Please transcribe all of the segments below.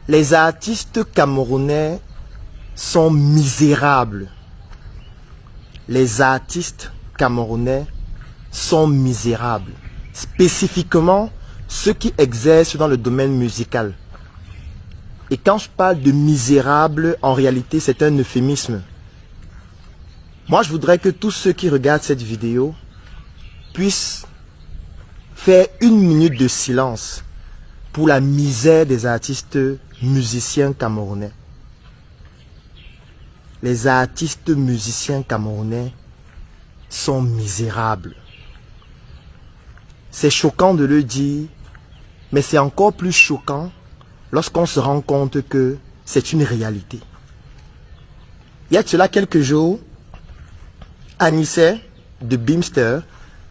Les artistes camerounais sont misérables. Les artistes camerounais sont misérables. Spécifiquement, ceux qui exercent dans le domaine musical. Et quand je parle de misérables, en réalité, c'est un euphémisme. Moi, je voudrais que tous ceux qui regardent cette vidéo puissent faire 1 minute de silence pour la misère des artistes musiciens camerounais. Les artistes musiciens camerounais sont misérables. C'est choquant de le dire, mais c'est encore plus choquant lorsqu'on se rend compte que c'est une réalité. Il y a de cela quelques jours, Anissé de Beamster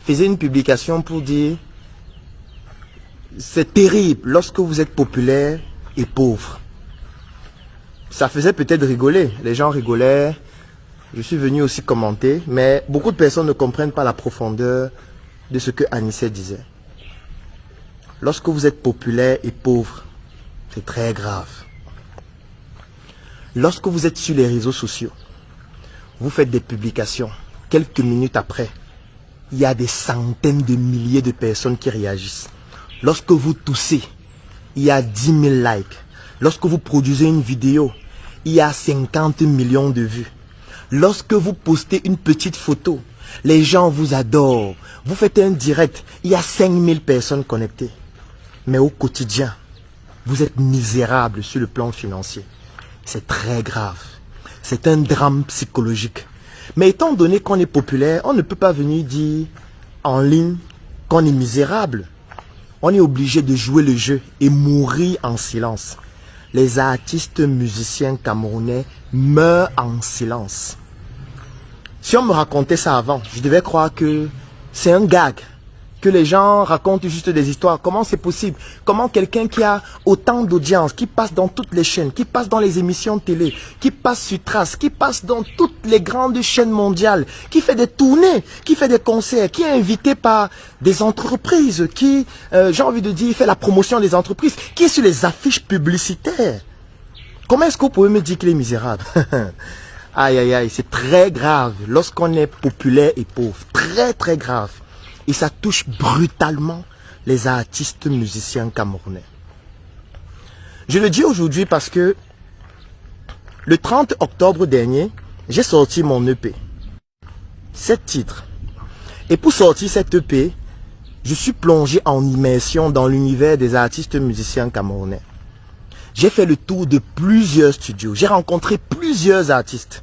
faisait une publication pour dire « C'est terrible lorsque vous êtes populaire et pauvre ». Ça faisait peut-être rigoler, les gens rigolaient, je suis venu aussi commenter, mais beaucoup de personnes ne comprennent pas la profondeur de ce que Anissé disait. Lorsque vous êtes populaire et pauvre, c'est très grave. Lorsque vous êtes sur les réseaux sociaux, vous faites des publications, quelques minutes après, il y a des centaines de milliers de personnes qui réagissent. Lorsque vous toussez, il y a 10 000 likes. Lorsque vous produisez une vidéo, il y a 50 millions de vues. Lorsque vous postez une petite photo, les gens vous adorent. Vous faites un direct, il y a 5000 personnes connectées. Mais au quotidien, vous êtes misérable sur le plan financier. C'est très grave. C'est un drame psychologique. Mais étant donné qu'on est populaire, on ne peut pas venir dire en ligne qu'on est misérable. On est obligé de jouer le jeu et mourir en silence. Les artistes musiciens camerounais meurent en silence. Si on me racontait ça avant, je devais croire que c'est un gag. Que les gens racontent juste des histoires. Comment c'est possible? Comment quelqu'un qui a autant d'audience, qui passe dans toutes les chaînes, qui passe dans les émissions de télé, qui passe sur Trace, qui passe dans toutes les grandes chaînes mondiales, qui fait des tournées, qui fait des concerts, qui est invité par des entreprises, qui, j'ai envie de dire, fait la promotion des entreprises, qui est sur les affiches publicitaires. Comment est-ce que vous pouvez me dire qu'il est misérable? Aïe, aïe, aïe, c'est très grave lorsqu'on est populaire et pauvre. Très, très grave. Et ça touche brutalement les artistes musiciens camerounais. Je le dis aujourd'hui parce que le 30 octobre dernier, j'ai sorti mon EP. 7 titres. Et pour sortir cet EP, je suis plongé en immersion dans l'univers des artistes musiciens camerounais. J'ai fait le tour de plusieurs studios. J'ai rencontré plusieurs artistes.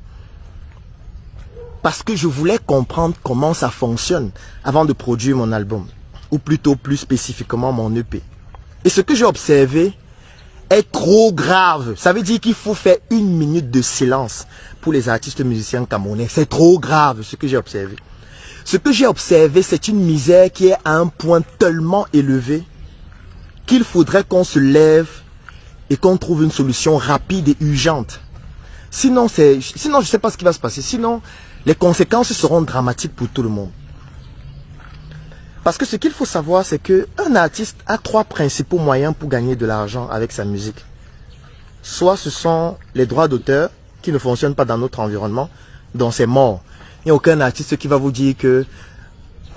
Parce que je voulais comprendre comment ça fonctionne avant de produire mon album. Ou plutôt plus spécifiquement mon EP. Et ce que j'ai observé est trop grave. Ça veut dire qu'il faut faire 1 minute de silence pour les artistes musiciens camerounais. C'est trop grave ce que j'ai observé. Ce que j'ai observé, c'est une misère qui est à un point tellement élevé qu'il faudrait qu'on se lève et qu'on trouve une solution rapide et urgente. Sinon, je ne sais pas ce qui va se passer. Sinon, les conséquences seront dramatiques pour tout le monde. Parce que ce qu'il faut savoir, c'est qu'un artiste a 3 principaux moyens pour gagner de l'argent avec sa musique. Soit ce sont les droits d'auteur qui ne fonctionnent pas dans notre environnement, donc c'est mort. Il n'y a aucun artiste qui va vous dire que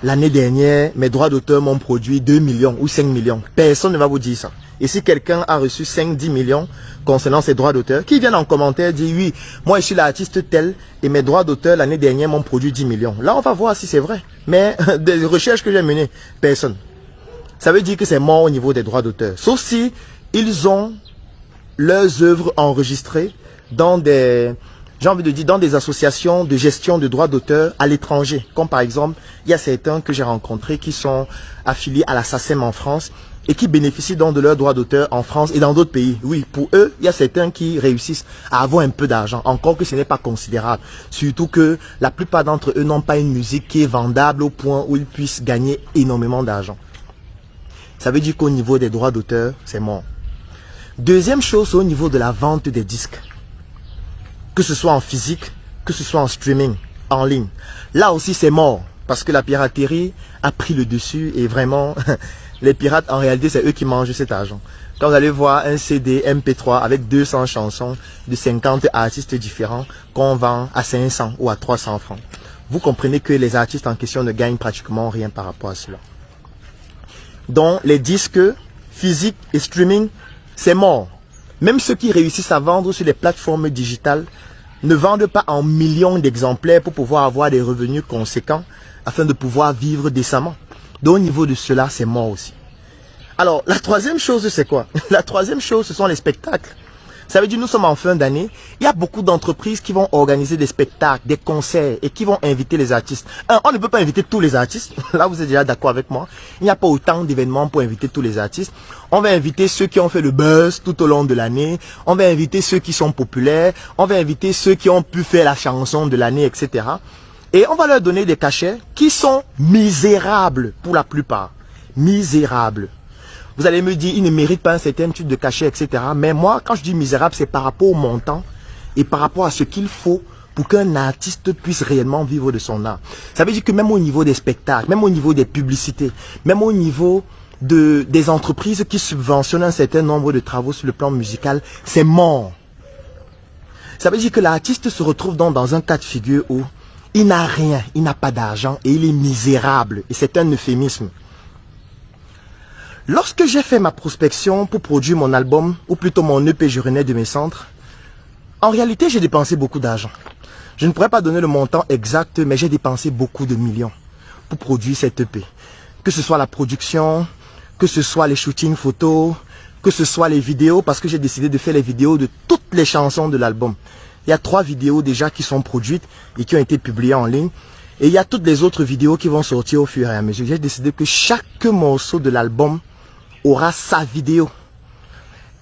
l'année dernière, mes droits d'auteur m'ont produit 2 millions ou 5 millions. Personne ne va vous dire ça. Et si quelqu'un a reçu 5-10 millions concernant ses droits d'auteur, qui viennent en commentaire dire oui, moi je suis l'artiste tel et mes droits d'auteur l'année dernière m'ont produit 10 millions. Là on va voir si c'est vrai. Mais des recherches que j'ai menées, personne. Ça veut dire que c'est mort au niveau des droits d'auteur. Sauf si ils ont leurs œuvres enregistrées dans des, j'ai envie de dire, dans des associations de gestion de droits d'auteur à l'étranger. Comme par exemple, il y a certains que j'ai rencontrés qui sont affiliés à la SACEM en France et qui bénéficient donc de leurs droits d'auteur en France et dans d'autres pays. Oui, pour eux, il y a certains qui réussissent à avoir un peu d'argent, encore que ce n'est pas considérable. Surtout que la plupart d'entre eux n'ont pas une musique qui est vendable au point où ils puissent gagner énormément d'argent. Ça veut dire qu'au niveau des droits d'auteur, c'est mort. Deuxième chose, c'est au niveau de la vente des disques. Que ce soit en physique, que ce soit en streaming, en ligne. Là aussi, c'est mort. Parce que la piraterie a pris le dessus et vraiment, les pirates, en réalité, c'est eux qui mangent cet argent. Quand vous allez voir un CD MP3 avec 200 chansons de 50 artistes différents qu'on vend à 500 ou à 300 francs, vous comprenez que les artistes en question ne gagnent pratiquement rien par rapport à cela. Donc les disques physiques et streaming, c'est mort. Même ceux qui réussissent à vendre sur les plateformes digitales ne vendent pas en millions d'exemplaires pour pouvoir avoir des revenus conséquents afin de pouvoir vivre décemment. Donc au niveau de cela, c'est mort aussi. Alors, la troisième chose, c'est quoi? La troisième chose, ce sont les spectacles. Ça veut dire nous sommes en fin d'année. Il y a beaucoup d'entreprises qui vont organiser des spectacles, des concerts et qui vont inviter les artistes. On ne peut pas inviter tous les artistes. Là, vous êtes déjà d'accord avec moi. Il n'y a pas autant d'événements pour inviter tous les artistes. On va inviter ceux qui ont fait le buzz tout au long de l'année. On va inviter ceux qui sont populaires. On va inviter ceux qui ont pu faire la chanson de l'année, etc. Et on va leur donner des cachets qui sont misérables pour la plupart. Misérables. Vous allez me dire, il ne mérite pas un certain type de cachet, etc. Mais moi, quand je dis misérable, c'est par rapport au montant et par rapport à ce qu'il faut pour qu'un artiste puisse réellement vivre de son art. Ça veut dire que même au niveau des spectacles, même au niveau des publicités, même au niveau des entreprises qui subventionnent un certain nombre de travaux sur le plan musical, c'est mort. Ça veut dire que l'artiste se retrouve donc dans un cas de figure où il n'a rien, il n'a pas d'argent et il est misérable. Et c'est un euphémisme. Lorsque j'ai fait ma prospection pour produire mon album, ou plutôt mon EP Je renais de mes centres, en réalité j'ai dépensé beaucoup d'argent. Je ne pourrais pas donner le montant exact, mais j'ai dépensé beaucoup de millions pour produire cet EP. Que ce soit la production, que ce soit les shootings photos, que ce soit les vidéos, parce que j'ai décidé de faire les vidéos de toutes les chansons de l'album. Il y a 3 vidéos déjà qui sont produites et qui ont été publiées en ligne. Et il y a toutes les autres vidéos qui vont sortir au fur et à mesure. J'ai décidé que chaque morceau de l'album aura sa vidéo.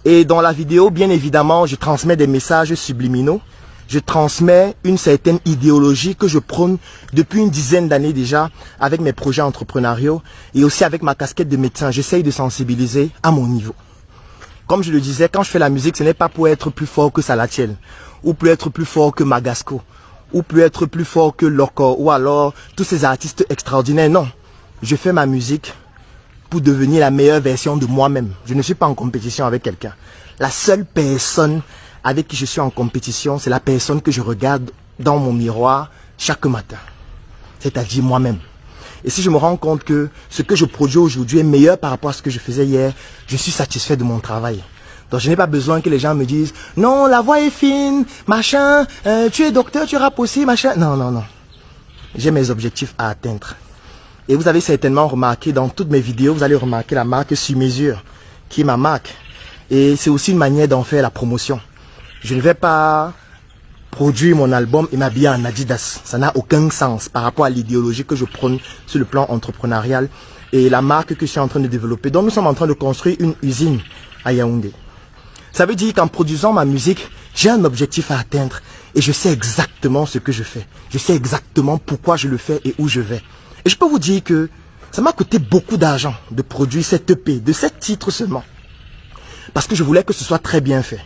Et dans la vidéo, bien évidemment, je transmets des messages subliminaux. Je transmets une certaine idéologie que je prône depuis une dizaine d'années déjà avec mes projets entrepreneuriaux et aussi avec ma casquette de médecin. J'essaye de sensibiliser à mon niveau. Comme je le disais, quand je fais la musique, ce n'est pas pour être plus fort que Salatiel, ou pour être plus fort que Magasco, ou pour être plus fort que Loco, ou alors tous ces artistes extraordinaires. Non, je fais ma musique pour devenir la meilleure version de moi-même. Je ne suis pas en compétition avec quelqu'un. La seule personne avec qui je suis en compétition, c'est la personne que je regarde dans mon miroir chaque matin. C'est-à-dire moi-même. Et si je me rends compte que ce que je produis aujourd'hui est meilleur par rapport à ce que je faisais hier, je suis satisfait de mon travail. Donc je n'ai pas besoin que les gens me disent « Non, la voix est fine, machin, tu es docteur, tu rappes aussi, machin. » Non, non, non. J'ai mes objectifs à atteindre. Et vous avez certainement remarqué dans toutes mes vidéos, vous allez remarquer la marque Sur Mesure, qui est ma marque. Et c'est aussi une manière d'en faire la promotion. Je ne vais pas produire mon album et m'habiller en Adidas. Ça n'a aucun sens par rapport à l'idéologie que je prône sur le plan entrepreneurial et la marque que je suis en train de développer. Donc nous sommes en train de construire une usine à Yaoundé. Ça veut dire qu'en produisant ma musique, j'ai un objectif à atteindre et je sais exactement ce que je fais. Je sais exactement pourquoi je le fais et où je vais. Et je peux vous dire que ça m'a coûté beaucoup d'argent de produire cette EP, de 7 titres seulement. Parce que je voulais que ce soit très bien fait.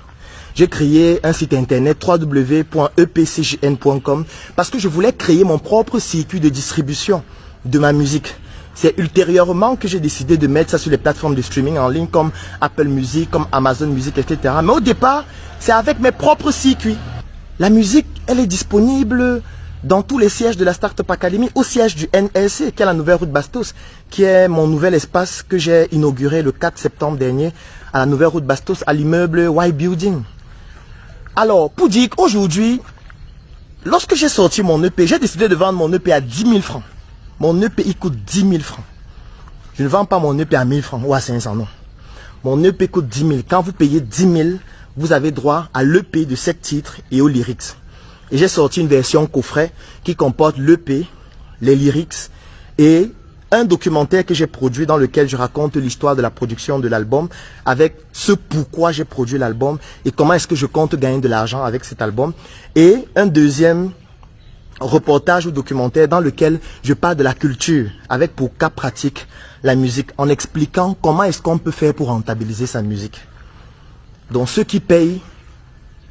J'ai créé un site internet www.epcjn.com parce que je voulais créer mon propre circuit de distribution de ma musique. C'est ultérieurement que j'ai décidé de mettre ça sur les plateformes de streaming en ligne comme Apple Music, comme Amazon Music, etc. Mais au départ, c'est avec mes propres circuits. La musique, elle est disponible dans tous les sièges de la Startup Academy, au siège du NLC, qui est la nouvelle route Bastos, qui est mon nouvel espace que j'ai inauguré le 4 septembre dernier à la nouvelle route Bastos, à l'immeuble Y Building. Alors, pour dire qu'aujourd'hui, lorsque j'ai sorti mon EP, j'ai décidé de vendre mon EP à 10 000 francs. Mon EP, il coûte 10 000 francs. Je ne vends pas mon EP à 1000 francs ou à 500, non. Mon EP coûte 10 000. Quand vous payez 10 000, vous avez droit à l'EP de 7 titres et aux lyrics. Et j'ai sorti une version coffret qui comporte l'EP, les lyrics et un documentaire que j'ai produit dans lequel je raconte l'histoire de la production de l'album avec ce pourquoi j'ai produit l'album et comment est-ce que je compte gagner de l'argent avec cet album. Et un deuxième reportage ou documentaire dans lequel je parle de la culture avec pour cas pratique la musique en expliquant comment est-ce qu'on peut faire pour rentabiliser sa musique. Donc ceux qui payent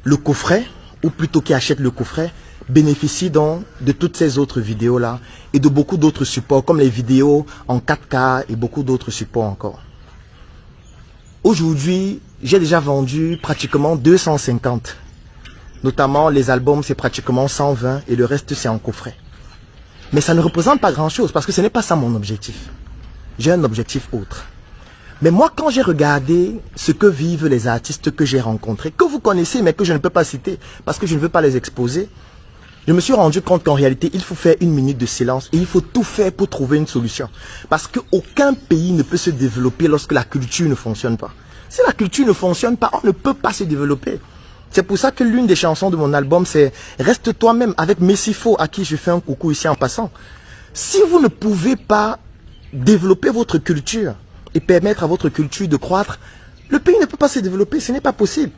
le coffret ou plutôt qui achètent le coffret bénéficient donc de toutes ces autres vidéos là et de beaucoup d'autres supports comme les vidéos en 4K et beaucoup d'autres supports encore. Aujourd'hui, j'ai déjà vendu pratiquement 250. Notamment, les albums, c'est pratiquement 120 et le reste, c'est en coffret. Mais ça ne représente pas grand-chose parce que ce n'est pas ça mon objectif. J'ai un objectif autre. Mais moi, quand j'ai regardé ce que vivent les artistes que j'ai rencontrés, que vous connaissez mais que je ne peux pas citer parce que je ne veux pas les exposer, je me suis rendu compte qu'en réalité, il faut faire une minute de silence et il faut tout faire pour trouver une solution. Parce qu'aucun pays ne peut se développer lorsque la culture ne fonctionne pas. Si la culture ne fonctionne pas, on ne peut pas se développer. C'est pour ça que l'une des chansons de mon album, c'est « Reste toi-même » avec Messifo, à qui je fais un coucou ici en passant. Si vous ne pouvez pas développer votre culture et permettre à votre culture de croître, le pays ne peut pas se développer, ce n'est pas possible.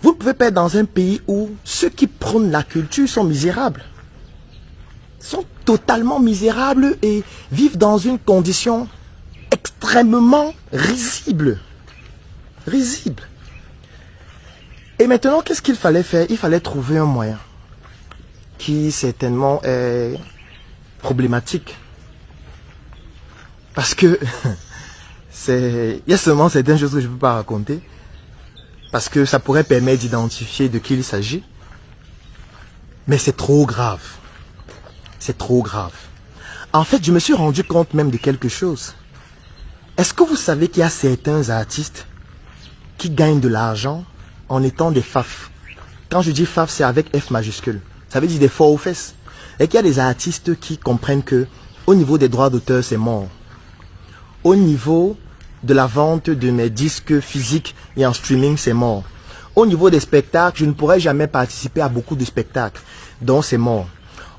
Vous ne pouvez pas être dans un pays où ceux qui prônent la culture sont misérables. Sont totalement misérables et vivent dans une condition extrêmement risible. Risible. Et maintenant, qu'est-ce qu'il fallait faire? Il fallait trouver un moyen qui certainement est problématique. Parce que il y a seulement certaines choses que je ne peux pas raconter. Parce que ça pourrait permettre d'identifier de qui il s'agit. Mais c'est trop grave. C'est trop grave. En fait, je me suis rendu compte même de quelque chose. Est-ce que vous savez qu'il y a certains artistes qui gagnent de l'argent en étant des FAF? Quand je dis FAF, c'est avec F majuscule. Ça veut dire des faux aux fesses. Et qu'il y a des artistes qui comprennent que au niveau des droits d'auteur, c'est mort. Au niveau de la vente de mes disques physiques et en streaming, c'est mort. Au niveau des spectacles, je ne pourrais jamais participer à beaucoup de spectacles. Donc, c'est mort.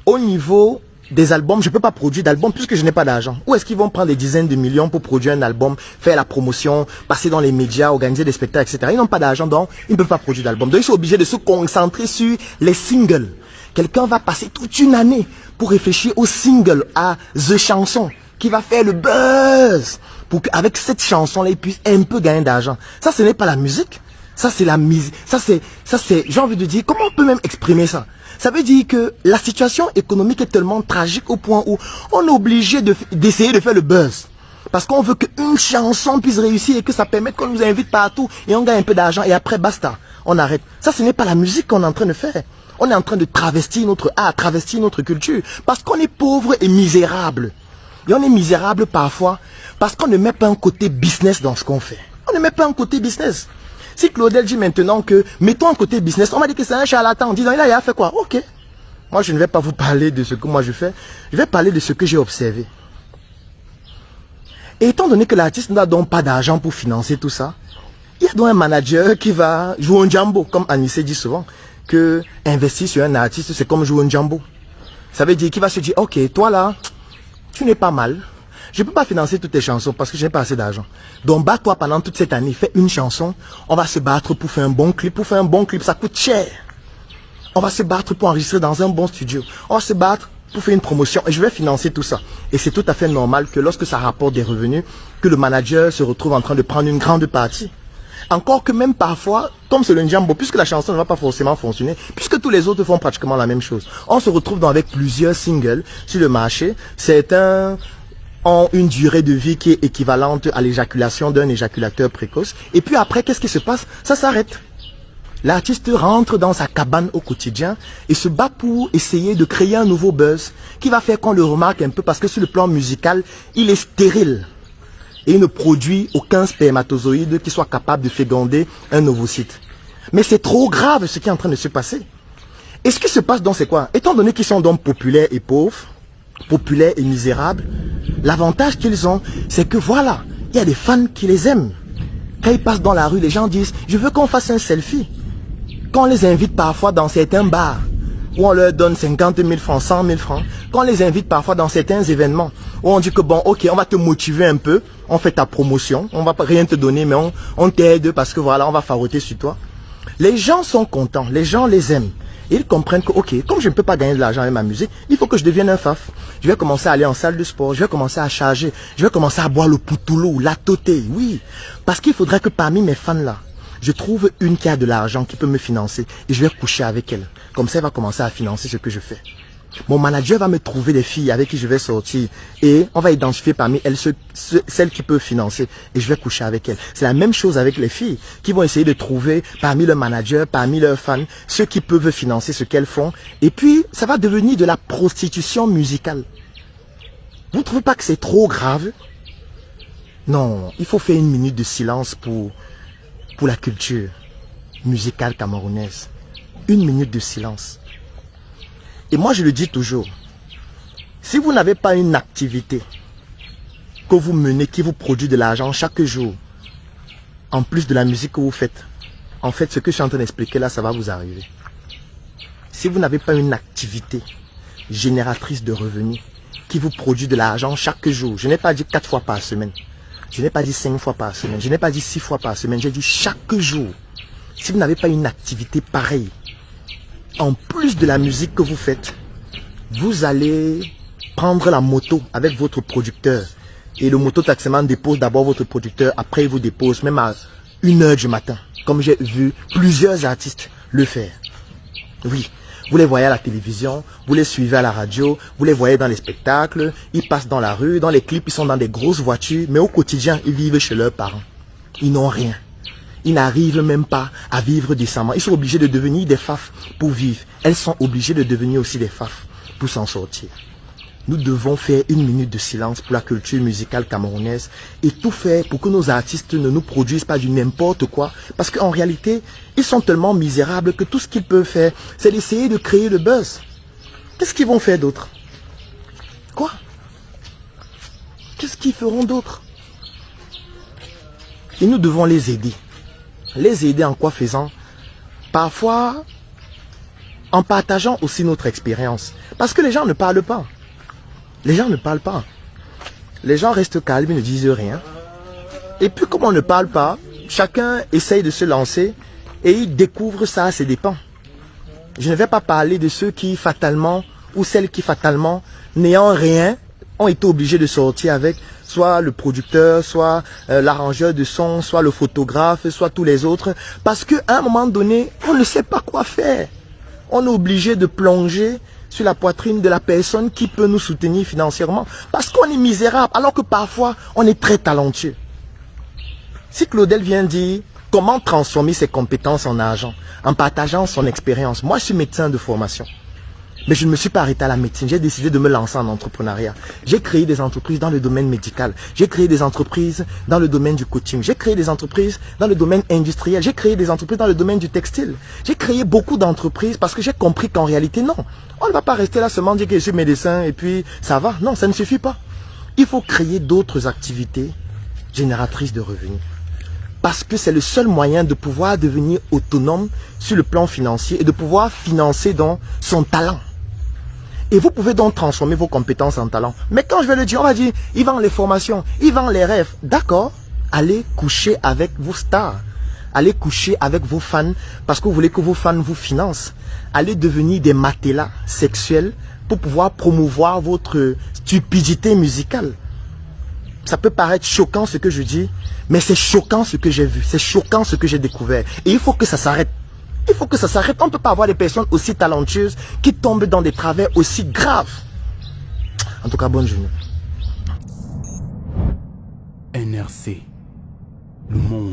Au niveau des albums, je ne peux pas produire d'albums puisque je n'ai pas d'argent. Où est-ce qu'ils vont prendre des dizaines de millions pour produire un album, faire la promotion, passer dans les médias, organiser des spectacles, etc. Ils n'ont pas d'argent, donc ils ne peuvent pas produire d'album. Donc, ils sont obligés de se concentrer sur les singles. Quelqu'un va passer toute une année pour réfléchir aux singles, à The Chanson, qui va faire le buzz pour qu'avec cette chanson-là, ils puissent un peu gagner d'argent. Ça, ce n'est pas la musique. Ça, c'est la musique. Ça, c'est, j'ai envie de dire, comment on peut même exprimer ça? Ça veut dire que la situation économique est tellement tragique au point où on est obligé d'essayer de faire le buzz. Parce qu'on veut qu'une chanson puisse réussir et que ça permette qu'on nous invite partout et on gagne un peu d'argent et après, basta, on arrête. Ça, ce n'est pas la musique qu'on est en train de faire. On est en train de travestir notre art, travestir notre culture. Parce qu'on est pauvre et misérable. Et on est misérable parfois parce qu'on ne met pas un côté business dans ce qu'on fait. On ne met pas un côté business. Si Claudel dit maintenant que mettons un côté business, on m'a dit que c'est un charlatan. On dit non, il a fait quoi? Ok. Moi, je ne vais pas vous parler de ce que moi je fais. Je vais parler de ce que j'ai observé. Et étant donné que l'artiste n'a donc pas d'argent pour financer tout ça, il y a donc un manager qui va jouer un jambo, comme Anissé dit souvent, que investir sur un artiste, c'est comme jouer un jambo. Ça veut dire qu'il va se dire, ok, toi là, tu n'es pas mal. Je ne peux pas financer toutes tes chansons parce que je n'ai pas assez d'argent. Donc bats-toi pendant toute cette année, fais une chanson. On va se battre pour faire un bon clip. Pour faire un bon clip, ça coûte cher. On va se battre pour enregistrer dans un bon studio. On va se battre pour faire une promotion et je vais financer tout ça. Et c'est tout à fait normal que lorsque ça rapporte des revenus, que le manager se retrouve en train de prendre une grande partie. Encore que même parfois, comme c'est le Njambo, puisque la chanson ne va pas forcément fonctionner, puisque tous les autres font pratiquement la même chose. On se retrouve avec plusieurs singles sur le marché. Certains ont une durée de vie qui est équivalente à l'éjaculation d'un éjaculateur précoce. Et puis après, qu'est-ce qui se passe? Ça s'arrête. L'artiste rentre dans sa cabane au quotidien et se bat pour essayer de créer un nouveau buzz qui va faire qu'on le remarque un peu parce que sur le plan musical, il est stérile. Et il ne produit aucun spermatozoïde qui soit capable de féconder un ovocyte. Mais c'est trop grave ce qui est en train de se passer. Et ce qui se passe donc c'est quoi? Étant donné qu'ils sont donc populaires et pauvres, populaires et misérables, l'avantage qu'ils ont, c'est que voilà, il y a des fans qui les aiment. Quand ils passent dans la rue, les gens disent, je veux qu'on fasse un selfie. Quand on les invite parfois dans certains bars, où on leur donne 50 000 francs, 100 000 francs, quand on les invite parfois dans certains événements, où on dit que bon, ok, on va te motiver un peu, on fait ta promotion, on va pas rien te donner, mais on t'aide parce que voilà, on va faroter sur toi. Les gens sont contents, les gens les aiment. Ils comprennent que, ok, comme je ne peux pas gagner de l'argent avec ma musique, il faut que je devienne un faf. Je vais commencer à aller en salle de sport, je vais commencer à charger, je vais commencer à boire le poutoulou, la toté, oui. Parce qu'il faudrait que parmi mes fans là, je trouve une qui a de l'argent qui peut me financer et je vais coucher avec elle. Comme ça, elle va commencer à financer ce que je fais. Mon manager va me trouver des filles avec qui je vais sortir et on va identifier parmi elles celles qui peuvent financer et je vais coucher avec elles. C'est la même chose avec les filles qui vont essayer de trouver parmi leurs managers, parmi leurs fans, ceux qui peuvent financer ce qu'elles font. Et puis, ça va devenir de la prostitution musicale. Vous ne trouvez pas que c'est trop grave? Non, il faut faire une minute de silence pour la culture musicale camerounaise. Une minute de silence. Et moi, je le dis toujours, si vous n'avez pas une activité que vous menez, qui vous produit de l'argent chaque jour, en plus de la musique que vous faites, en fait, ce que je suis en train d'expliquer là, ça va vous arriver. Si vous n'avez pas une activité génératrice de revenus, qui vous produit de l'argent chaque jour, je n'ai pas dit 4 fois par semaine, je n'ai pas dit 5 fois par semaine, je n'ai pas dit 6 fois par semaine, j'ai dit chaque jour. Si vous n'avez pas une activité pareille, en plus de la musique que vous faites, vous allez prendre la moto avec votre producteur. Et le moto-taximan dépose d'abord votre producteur, après il vous dépose même à 1h du matin. Comme j'ai vu plusieurs artistes le faire. Oui, vous les voyez à la télévision, vous les suivez à la radio, vous les voyez dans les spectacles, ils passent dans la rue, dans les clips, ils sont dans des grosses voitures, mais au quotidien, ils vivent chez leurs parents. Ils n'ont rien. Ils n'arrivent même pas à vivre décemment. Ils sont obligés de devenir des faf pour vivre. Elles sont obligées de devenir aussi des faf pour s'en sortir. Nous devons faire une minute de silence pour la culture musicale camerounaise et tout faire pour que nos artistes ne nous produisent pas du n'importe quoi. Parce qu'en réalité, ils sont tellement misérables que tout ce qu'ils peuvent faire, c'est d'essayer de créer le buzz. Qu'est-ce qu'ils vont faire d'autre? Quoi? Qu'est-ce qu'ils feront d'autre? Et nous devons les aider. Les aider en quoi faisant? Parfois, en partageant aussi notre expérience. Parce que les gens ne parlent pas. Les gens ne parlent pas. Les gens restent calmes, ils ne disent rien. Et puis comme on ne parle pas, chacun essaye de se lancer et il découvre ça à ses dépens. Je ne vais pas parler de ceux qui fatalement, ou celles qui fatalement, n'ayant rien, ont été obligés de sortir avec soit le producteur, soit l'arrangeur de son, soit le photographe, soit tous les autres. Parce qu'à un moment donné, on ne sait pas quoi faire. On est obligé de plonger sur la poitrine de la personne qui peut nous soutenir financièrement. Parce qu'on est misérable, alors que parfois, on est très talentueux. Si Claudel vient dire comment transformer ses compétences en argent, en partageant son expérience. Moi, je suis médecin de formation. Mais je ne me suis pas arrêté à la médecine. J'ai décidé de me lancer en entrepreneuriat. J'ai créé des entreprises dans le domaine médical. J'ai créé des entreprises dans le domaine du coaching. J'ai créé des entreprises dans le domaine industriel. J'ai créé des entreprises dans le domaine du textile. J'ai créé beaucoup d'entreprises parce que j'ai compris qu'en réalité, non. On ne va pas rester là seulement dire que je suis médecin et puis ça va. Non, ça ne suffit pas. Il faut créer d'autres activités génératrices de revenus. Parce que c'est le seul moyen de pouvoir devenir autonome sur le plan financier et de pouvoir financer donc son talent. Et vous pouvez donc transformer vos compétences en talent. Mais quand je vais le dire, on va dire, il vend les formations, il vend les rêves. D'accord, allez coucher avec vos stars. Allez coucher avec vos fans parce que vous voulez que vos fans vous financent. Allez devenir des matelas sexuels pour pouvoir promouvoir votre stupidité musicale. Ça peut paraître choquant ce que je dis, mais c'est choquant ce que j'ai vu. C'est choquant ce que j'ai découvert. Et il faut que ça s'arrête. Il faut que ça s'arrête. On ne peut pas avoir des personnes aussi talentueuses qui tombent dans des travers aussi graves. En tout cas, bonne journée. NRC, le monde.